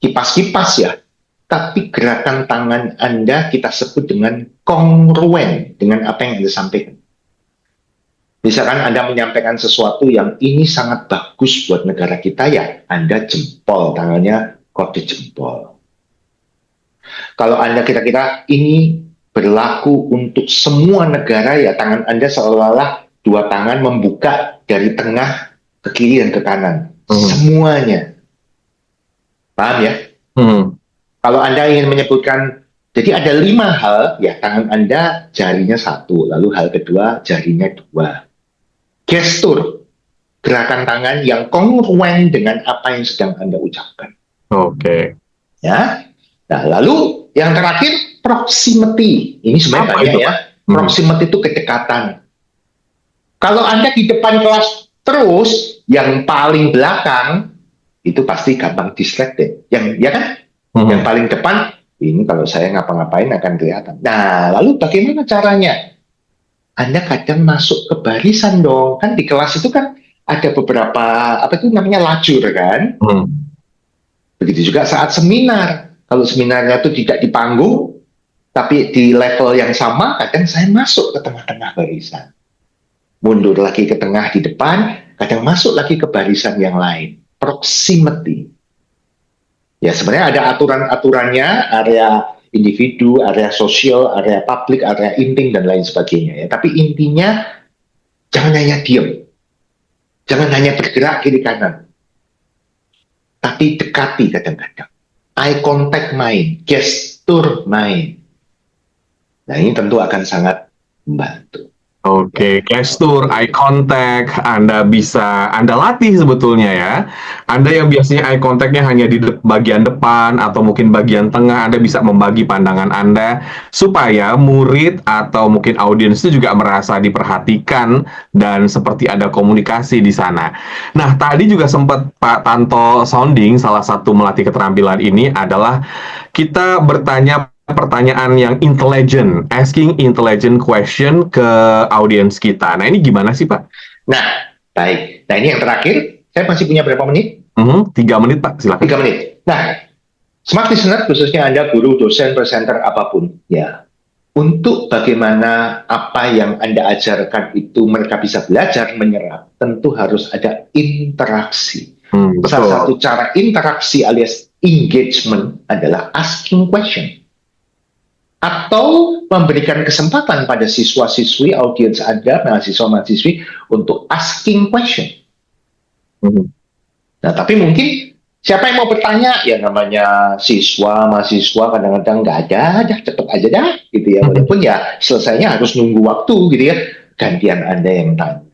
kipas-kipas ya. Tapi gerakan tangan Anda kita sebut dengan kongruen dengan apa yang Anda sampaikan. Misalkan Anda menyampaikan sesuatu yang ini sangat bagus buat negara kita, ya Anda jempol, tangannya kode jempol. Kalau Anda kira-kira ini berlaku untuk semua negara, ya tangan Anda seolah-olah dua tangan membuka dari tengah ke kiri dan ke kanan. Semuanya. Paham ya? Kalau Anda ingin menyebutkan, jadi ada 5 hal, ya tangan Anda jarinya 1, lalu hal kedua jarinya 2. Gestur, gerakan tangan yang kongruen dengan apa yang sedang Anda ucapkan. Oke. Ya. Nah, lalu yang terakhir proximity. Ini sebenarnya banyak ya. Proximity itu kedekatan. Kalau Anda di depan kelas terus, yang paling belakang itu pasti gampang distracted. Ya kan? Yang paling depan, ini kalau saya ngapa-ngapain akan kelihatan. Nah, lalu bagaimana caranya? Anda kadang masuk ke barisan dong. Kan di kelas itu kan ada beberapa, apa itu namanya, lajur kan? Begitu juga saat seminar. Kalau seminarnya itu tidak di panggung, tapi di level yang sama, kadang saya masuk ke tengah-tengah barisan. mundur lagi ke tengah di depan, kadang masuk lagi ke barisan yang lain. Proximity. Ya, sebenarnya ada aturan-aturannya, area individu, area sosial, area publik, area inting, dan lain sebagainya. Ya. Tapi intinya, jangan hanya diam. Jangan hanya bergerak kiri kanan. Tapi dekati kadang-kadang. Eye contact main, gestur main. Nah, ini tentu akan sangat membantu. Oke, gestur, eye contact, Anda latih sebetulnya ya. Anda yang biasanya eye contact-nya hanya di bagian depan atau mungkin bagian tengah, Anda bisa membagi pandangan Anda supaya murid atau mungkin audiens itu juga merasa diperhatikan dan seperti ada komunikasi di sana. Nah, tadi juga sempat Pak Tanto sounding, salah satu melatih keterampilan ini adalah kita bertanya pertanyaan yang intelligent, asking intelligent question ke audiens kita. Nah, ini gimana sih, Pak? Nah, baik. Nah, ini yang terakhir. Saya masih punya berapa menit? 3 menit, Pak. Silakan. 3 menit. Nah, smart listener, khususnya Anda guru, dosen, presenter, apapun. Ya, untuk bagaimana apa yang Anda ajarkan itu mereka bisa belajar, menyerap, tentu harus ada interaksi. Betul. Salah satu cara interaksi alias engagement adalah asking question. Atau memberikan kesempatan pada siswa-siswi, audiens Anda, mahasiswa-mahasiswi untuk asking question. Nah, tapi mungkin siapa yang mau bertanya? Ya namanya siswa, mahasiswa kadang-kadang nggak ada, cepet aja dah, gitu ya. Walaupun ya selesainya harus nunggu waktu, gitu ya. Gantian Anda yang tanya.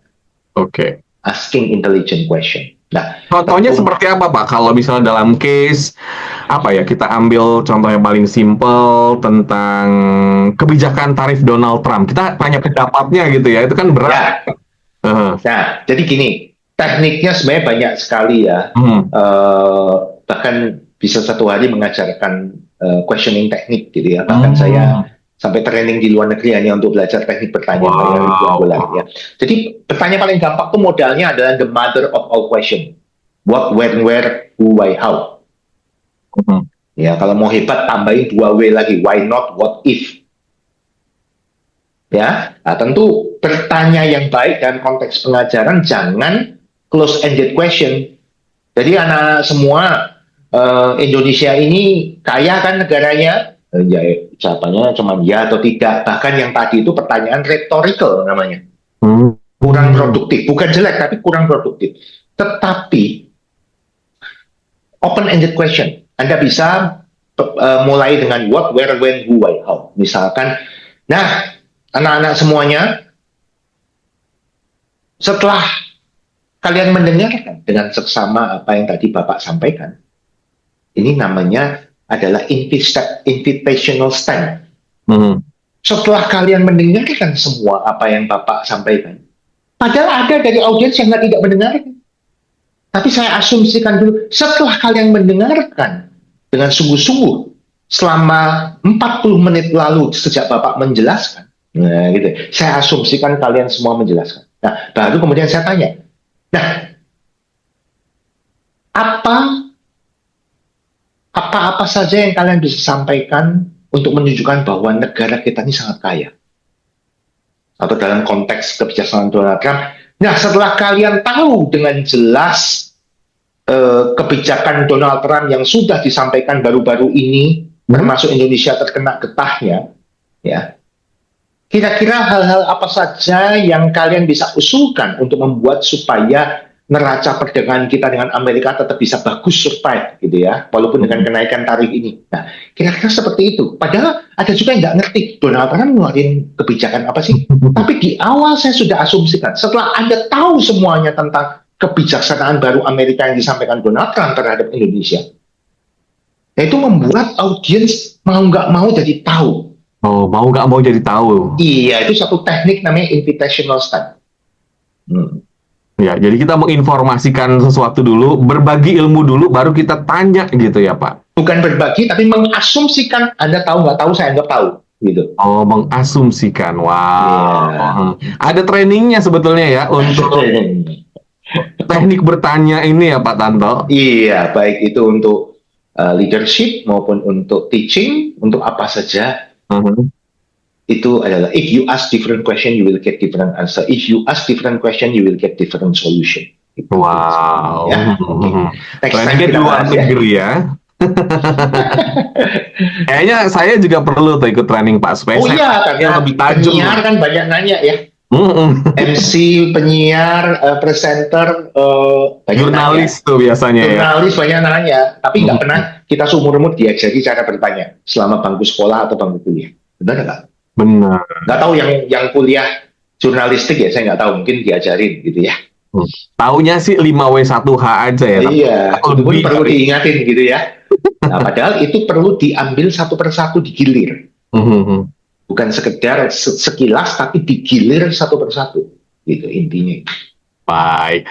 Oke. Asking intelligent question. Nah, contohnya seperti apa, Pak? Kalau misalnya dalam case kita ambil contoh yang paling simpel tentang kebijakan tarif Donald Trump. Kita tanya pendapatnya gitu ya, itu kan berat. Ya. Nah, jadi gini, tekniknya sebenarnya banyak sekali ya. Bahkan bisa satu hari mengajarkan questioning teknik gitu ya. Bahkan saya sampai training di luar negeri hanya untuk belajar teknik bertanya ribuan dolar ya. Jadi bertanya paling gampang tuh modalnya adalah the mother of all question. What, when, where, who, why, how. Ya, kalau mau hebat tambahin 2W lagi. Why not, what if. Ya, nah, tentu bertanya yang baik dalam konteks pengajaran, jangan close-ended question. Jadi anak semua Indonesia ini kaya kan negaranya, ya, jawabannya cuma ya atau tidak. Bahkan yang tadi itu pertanyaan rhetorical namanya. Kurang produktif, bukan jelek tapi kurang produktif. Tetapi open-ended question, Anda bisa mulai dengan what, where, when, who, why, how. Misalkan, nah, anak-anak semuanya, setelah kalian mendengarkan dengan seksama apa yang tadi Bapak sampaikan, ini namanya adalah invitational stand. Setelah kalian mendengarkan semua apa yang Bapak sampaikan, padahal ada dari audiens yang tidak mendengarkan. Tapi saya asumsikan dulu, setelah kalian mendengarkan dengan sungguh-sungguh selama 40 menit lalu sejak Bapak menjelaskan, nah gitu, saya asumsikan kalian semua menjelaskan. Nah, baru kemudian saya tanya, nah, apa saja yang kalian bisa sampaikan untuk menunjukkan bahwa negara kita ini sangat kaya? Atau dalam konteks kebijaksanaan Donald Trump, nah setelah kalian tahu dengan jelas kebijakan Donald Trump yang sudah disampaikan baru-baru ini, termasuk Indonesia terkena getahnya, ya, kira-kira hal-hal apa saja yang kalian bisa usulkan untuk membuat supaya neraca perdagangan kita dengan Amerika tetap bisa bagus survive gitu ya, walaupun dengan kenaikan tarif ini. Nah, kira-kira seperti itu. Padahal ada juga yang nggak ngerti Donald Trump ngeluarin kebijakan apa sih. Tapi di awal saya sudah asumsikan, setelah Anda tahu semuanya tentang kebijaksanaan baru Amerika yang disampaikan Donald Trump terhadap Indonesia, nah itu membuat audiens mau nggak mau jadi tahu. Oh, mau nggak mau jadi tahu. Iya, itu satu teknik namanya invitational stand. Ya, jadi kita menginformasikan sesuatu dulu, berbagi ilmu dulu, baru kita tanya gitu ya, Pak? Bukan berbagi, tapi mengasumsikan Anda tahu nggak tahu, saya anggap tahu. Gitu. Oh, mengasumsikan. Wow. Ada trainingnya sebetulnya ya untuk teknik bertanya ini ya, Pak Tanto? Iya, baik itu untuk leadership maupun untuk teaching, untuk apa saja. itu adalah if you ask different question, you will get different answer. If you ask different question, you will get different solution. Wow. Ya, oke. Next time Trainingnya di kita luar bahas ya. negeri ya. Kayaknya saya juga perlu tuh ikut training Pak supaya Oh saya iya, karena lebih tajam. penyiar kan banyak nanya ya. MC, penyiar, presenter, banyak Jurnalis nanya. tuh biasanya ya. Jurnalis banyak nanya, tapi nggak pernah kita seumur-umur diajari cara bertanya selama bangku sekolah atau bangku kuliah. Benar nggak? Benar. Nggak tahu yang kuliah jurnalistik ya, saya nggak tahu, mungkin diajarin gitu ya. Taunya sih 5W1H aja ya. tapi Iya, itu pun lebih perlu kali. diingatin gitu ya. Nah, padahal itu perlu diambil satu persatu, digilir. Bukan sekedar sekilas, tapi digilir satu persatu. Gitu intinya. Baik.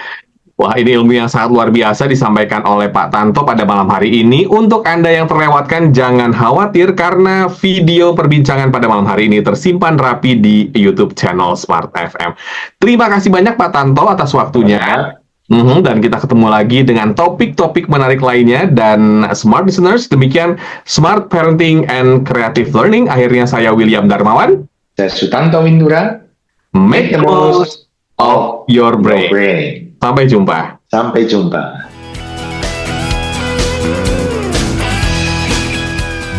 Wah, ini ilmu yang sangat luar biasa disampaikan oleh Pak Tanto pada malam hari ini. Untuk Anda yang terlewatkan, jangan khawatir karena video perbincangan pada malam hari ini tersimpan rapi di YouTube channel Smart FM. Terima kasih banyak Pak Tanto atas waktunya. Dan kita ketemu lagi dengan topik-topik menarik lainnya. Dan Smart Listeners, demikian Smart Parenting and Creative Learning. Akhirnya saya William Darmawan. Saya Sutanto Windura. Make the most of your brain. Sampai jumpa. Sampai jumpa.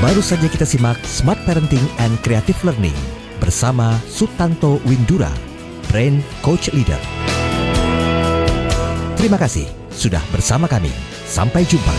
Baru saja kita simak Smart Parenting and Creative Learning bersama Sutanto Windura, Brain Coach Leader. Terima kasih sudah bersama kami. Sampai jumpa.